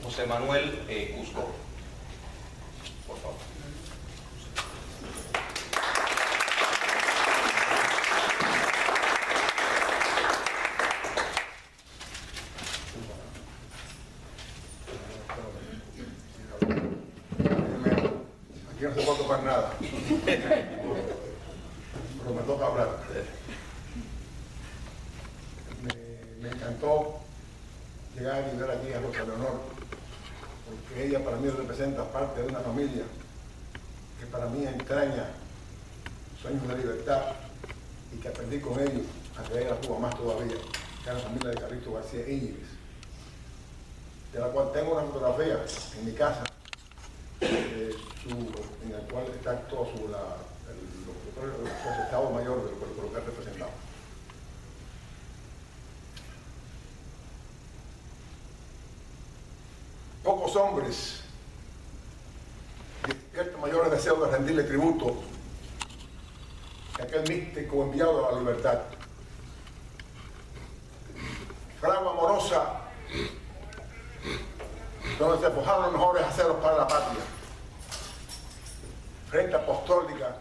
José Manuel Cusco. Por favor. Aquí no se puede tocar nada. Pero me toca hablar. Me encantó llegar y ver aquí a Rosa Leonor, porque ella para mí representa parte de una familia que para mí entraña sueños de libertad y que aprendí con ellos a que ella la tuvo más todavía, que es la familia de Carlito García Íñiguez, de la cual tengo una fotografía en mi casa, en la cual está todo su estado mayor de lo que ha representado. Pocos hombres despiertan mayores deseos de rendirle tributo que aquel místico enviado a la libertad. Fragua amorosa, donde se forjaron los mejores aceros para la patria. Frente apostólica,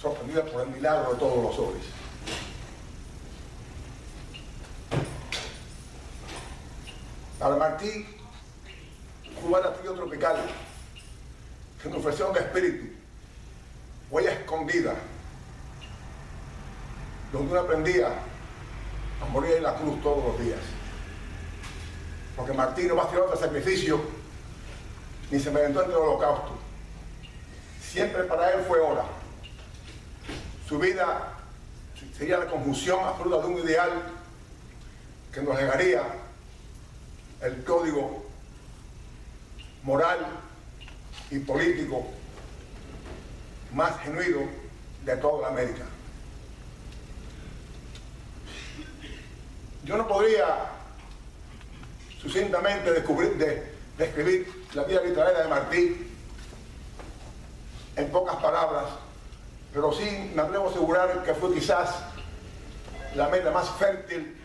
sorprendida por el milagro de todos los hombres. Para Martí, Cuba era trío tropical, sin ofreción de espíritu, huella escondida, donde uno aprendía a morir en la cruz todos los días. Porque Martí no bastió de sacrificio, ni se merendó entre el holocausto. Siempre para él fue hora. Su vida sería la conjunción absoluta de un ideal que nos legaría el código moral y político más genuino de toda la América. Yo no podría sucintamente describir la vida literaria de Martí en pocas palabras, pero sí me atrevo a asegurar que fue quizás la mente más fértil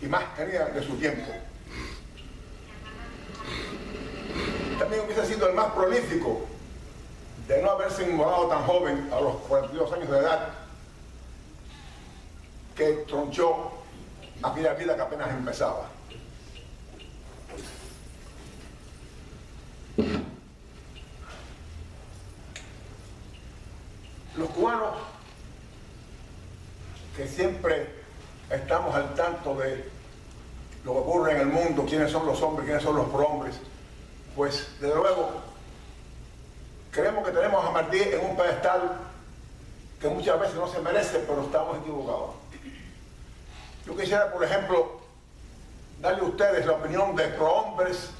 y más querida de su tiempo. También hubiese sido el más prolífico de no haberse inmolado tan joven, a los 42 años de edad, que tronchó aquella vida que apenas empezaba. Los cubanos, que siempre estamos al tanto de lo que ocurre en el mundo, quiénes son los hombres, quiénes son los prohombres, pues desde luego creemos que tenemos a Martí en un pedestal que muchas veces no se merece, pero estamos equivocados. Yo quisiera, por ejemplo, darle a ustedes la opinión de prohombres,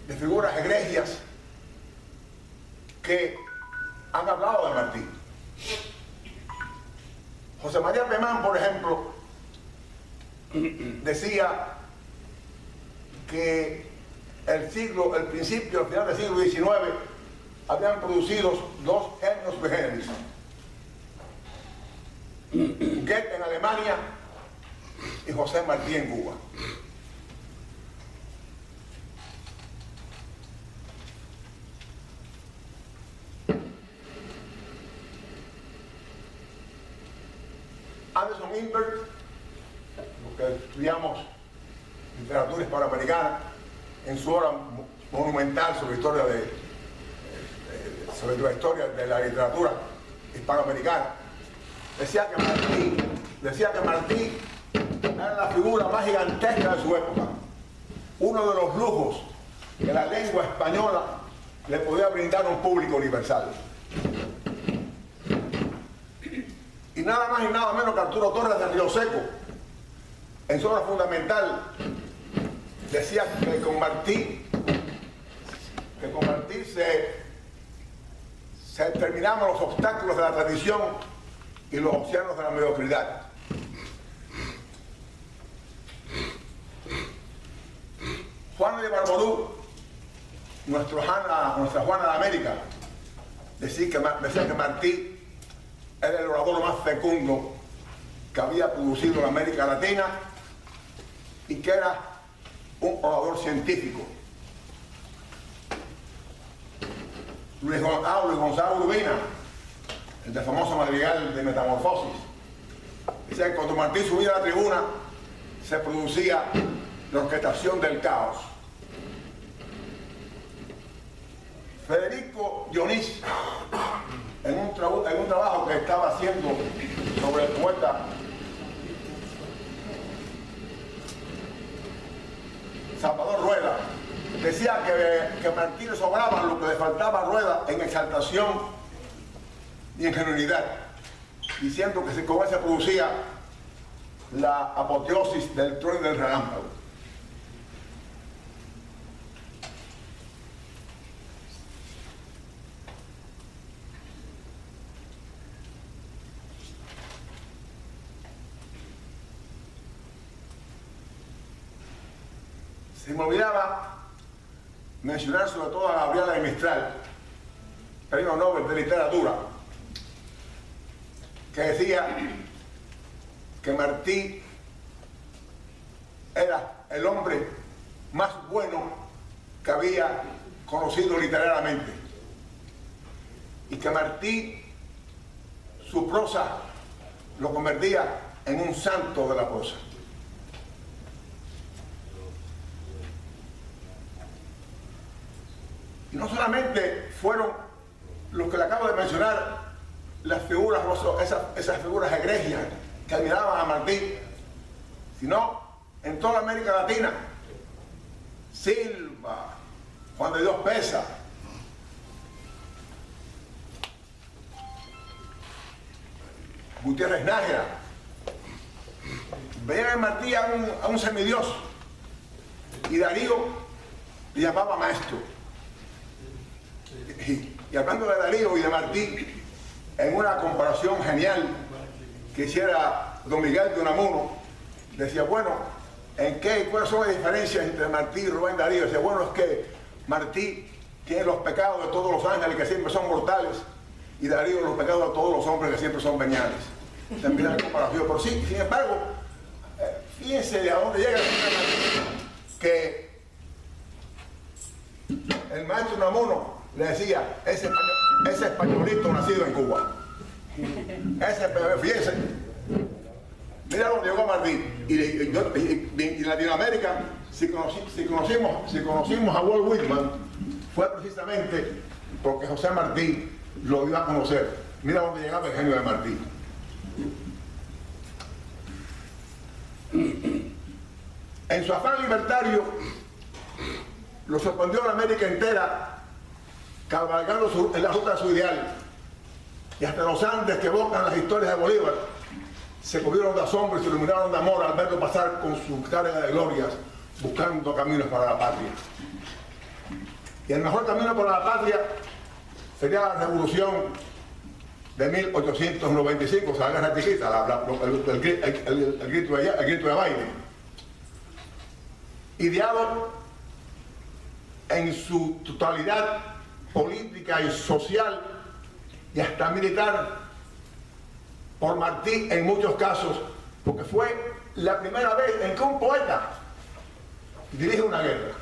de figuras egregias que han hablado de Martí. José María Pemán, por ejemplo, decía que el principio, el final del siglo XIX, habían producido dos genios sui generis. Goethe en Alemania y José Martí en Cuba. Anderson Invert, los que estudiamos literatura hispanoamericana, en su obra monumental sobre la historia de la literatura hispanoamericana, decía que Martí era la figura más gigantesca de su época, uno de los lujos que la lengua española le podía brindar a un público universal. Y nada más y nada menos que Arturo Torres de Río Seco, en su obra fundamental, decía que con Martí se terminaban los obstáculos de la tradición y los océanos de la mediocridad. Juana de Barbolú, nuestra Juana de América, decía que Martí era el orador más fecundo que había producido la América Latina y que era un orador científico. Luis Gonzalo Urbina, el del famoso madrigal de Metamorfosis, decía que cuando Martí subía a la tribuna se producía la orquestación del caos. Federico Dionís, en un trabajo que estaba haciendo sobre el poeta Salvador Rueda, decía que Martí le sobraba lo que le faltaba a Rueda en exaltación y en genuinidad, diciendo que con eso se producía la apoteosis del trueno y del relámpago. Se me olvidaba mencionar sobre todo a Gabriela de Mistral, premio Nobel de Literatura, que decía que Martí era el hombre más bueno que había conocido literariamente, y que Martí, su prosa, lo convertía en un santo de la prosa. Y no solamente fueron los que le acabo de mencionar, las figuras, esas figuras egregias que admiraban a Martí, sino en toda América Latina, Silva, Juan de Dios Pesa, Gutiérrez Nájera, veían en Martí a un semidios, y Darío le llamaba maestro. Y hablando de Darío y de Martí, en una comparación genial que hiciera don Miguel de Unamuno, decía, bueno, ¿cuáles son las diferencias entre Martí y Rubén Darío? Decía, bueno, es que Martí tiene los pecados de todos los ángeles que siempre son mortales, y Darío los pecados de todos los hombres que siempre son veniales. También la comparación, pero sí, sin embargo, fíjense a dónde llega que el maestro Unamuno le decía, ese españolito nacido en Cuba. Fíjense, mira dónde llegó Martí. Y en Latinoamérica, si conocimos a Walt Whitman, fue precisamente porque José Martí lo dio a conocer. Mira dónde llegaba el genio de Martí. En su afán libertario, lo sorprendió a la América entera, cabalgando en la ruta de su ideal, y hasta los Andes que evocan las historias de Bolívar se cubrieron de asombro y se iluminaron de amor al verlo pasar con su carga de glorias, buscando caminos para la patria. Y el mejor camino para la patria sería la revolución de 1895, o sea, la guerra chiquita, el grito de baile, ideado en su totalidad política y social y hasta militar por Martí en muchos casos, porque fue la primera vez en que un poeta dirige una guerra.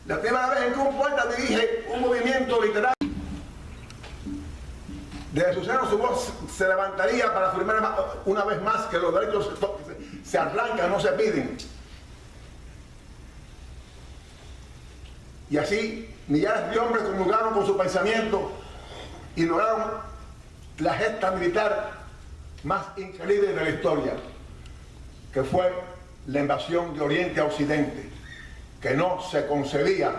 La primera vez en que un poeta dirige un movimiento literario. Desde su seno su voz se levantaría para afirmar una vez más que los derechos se arrancan, no se piden. Y así millares de hombres comulgaron con su pensamiento y lograron la gesta militar más increíble de la historia, que fue la invasión de Oriente a Occidente, que no se concebía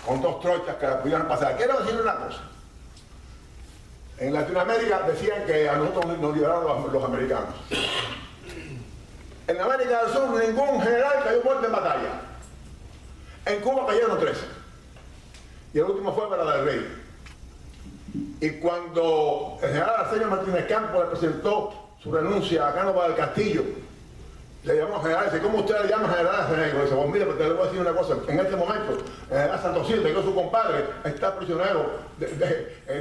con dos trochas que la pudieran pasar. Quiero decir una cosa. En Latinoamérica decían que a nosotros nos liberaron los americanos. En América del Sur ningún general cayó muerto en batalla. En Cuba cayeron 13. Y el último fue Vera del Rey. Y cuando el general Arsenio Martínez Campos le presentó su renuncia a Cánovas del Castillo, le llamó general, dice, ¿cómo usted le llama general a ese negro? Dice, pues mire, pero te le voy a decir una cosa, en este momento, el general Santos Silva, que es su compadre, está prisionero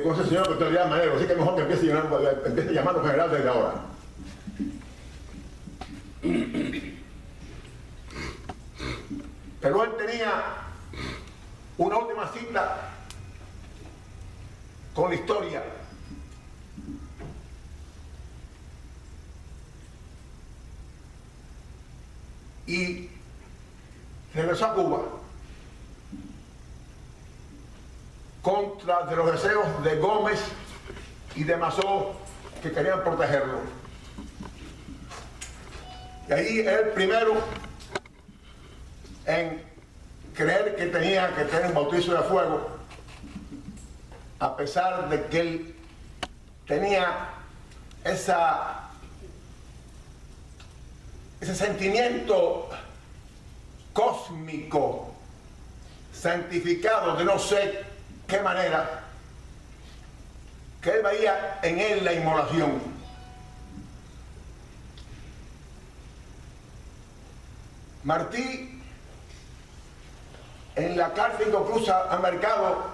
con ese señor que usted le llama negro, así que es mejor que empiece a llamarlo general desde ahora. Pero él tenía una última cita con la historia. Y regresó a Cuba contra de los deseos de Gómez y de Masó, que querían protegerlo. Y ahí el primero en creer que tenía que tener un bautizo de fuego, a pesar de que él tenía ese sentimiento cósmico, santificado de no sé qué manera, que él veía en él la inmolación. Martí, en la carta que cruza al mercado,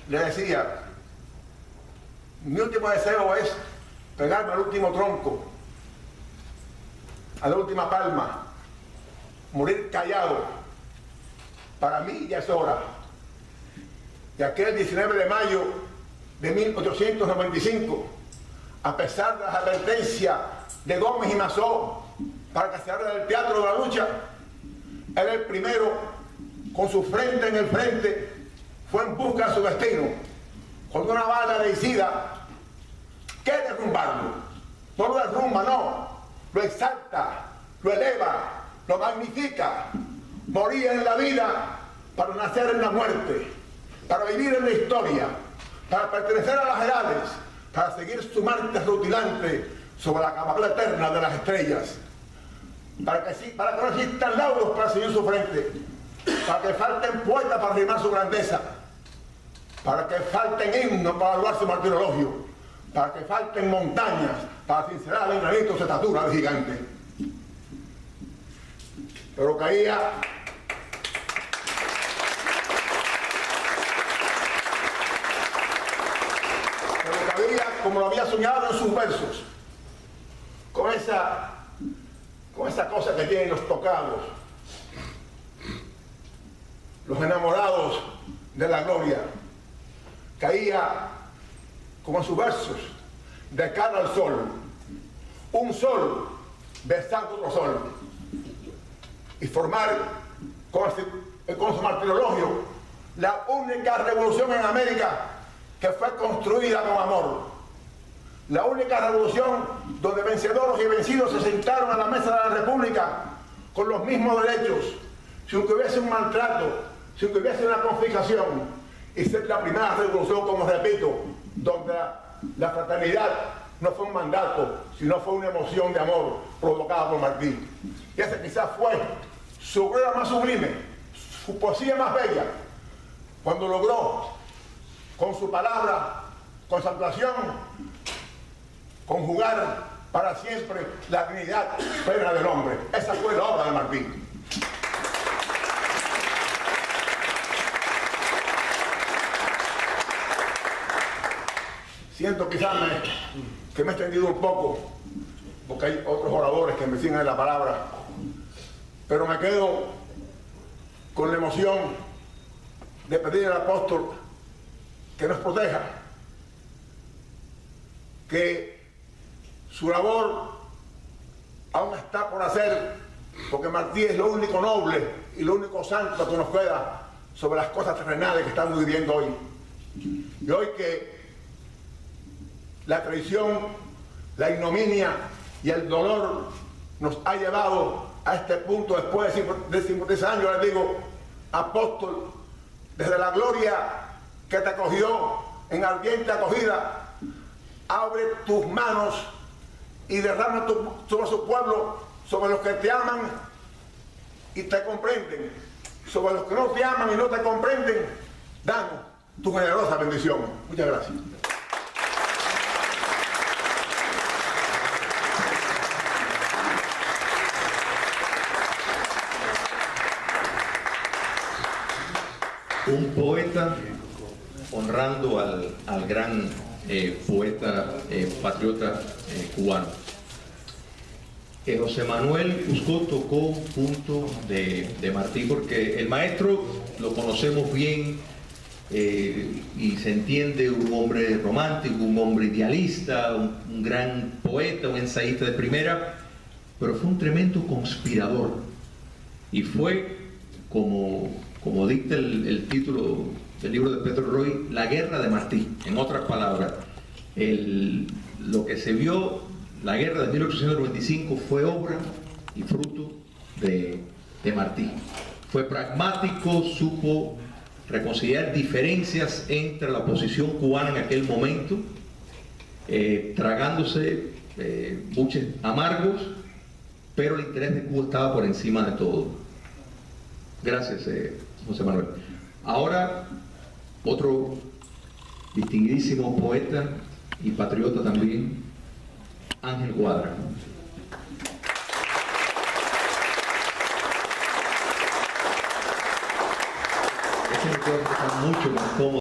le decía: mi último deseo es pegarme al último tronco, a la última palma, morir callado. Para mí ya es hora. Y aquel 19 de mayo de 1895, a pesar de las advertencias de Gómez y Masó para que se abra el teatro de la lucha, él el primero, con su frente en el frente, fue en busca de su destino, con una bala deicida. ¿Qué derrumbarlo? No lo derrumba, no, lo exalta, lo eleva, lo magnifica. Moría en la vida para nacer en la muerte, para vivir en la historia, para pertenecer a las edades, para seguir su marcha rutilante sobre la cabalgata eterna de las estrellas, para que no existan lauros para seguir su frente, para que falten poetas para rimar su grandeza, para que falten himnos para alabar su martirologio, para que falten montañas para sincerar en granitos de estatura de gigante. Pero caía como lo había soñado en sus versos, con esa cosa que tienen los tocados, los enamorados de la gloria. Caía como en sus versos, de cara al sol, un sol besando otro sol, y formar con su martirologio la única revolución en América que fue construida con amor. La única revolución donde vencedores y vencidos se sentaron a la mesa de la República con los mismos derechos, sin que hubiese un maltrato, sin que hubiese una confiscación. Y ser la primera revolución, como repito, donde la fraternidad no fue un mandato, sino fue una emoción de amor provocada por Martí. Y esa quizás fue su obra más sublime, su poesía más bella, cuando logró, con su palabra, concentración, conjugar para siempre la dignidad plena del hombre. Esa fue la obra de Martí. Siento quizás que me he extendido un poco, porque hay otros oradores que me siguen en la palabra, pero me quedo con la emoción de pedir al apóstol que nos proteja, que su labor aún está por hacer, porque Martí es lo único noble y lo único santo que nos queda sobre las cosas terrenales que estamos viviendo hoy. Y hoy que la traición, la ignominia y el dolor nos ha llevado a este punto después de 53 años, les digo: apóstol, desde la gloria que te acogió en ardiente acogida, abre tus manos y derrama sobre su pueblo, sobre los que te aman y te comprenden, sobre los que no te aman y no te comprenden. Danos tu generosa bendición. Muchas gracias. Un poeta honrando al gran poeta patriota cubano. José Manuel Cusco tocó un punto de Martí, porque el maestro lo conocemos bien y se entiende, un hombre romántico, un hombre idealista, un gran poeta, un ensayista de primera, pero fue un tremendo conspirador y fue, como dicta el título del libro de Pedro Roy, la guerra de Martí. En otras palabras, lo que se vio, la guerra de 1895, fue obra y fruto de Martí. Fue pragmático, supo reconciliar diferencias entre la oposición cubana en aquel momento, tragándose buches amargos, pero el interés de Cuba estaba por encima de todo. Gracias, José Manuel. Ahora, otro distinguidísimo poeta y patriota también, Ángel Cuadra. Este recuerdo está mucho más cómodo.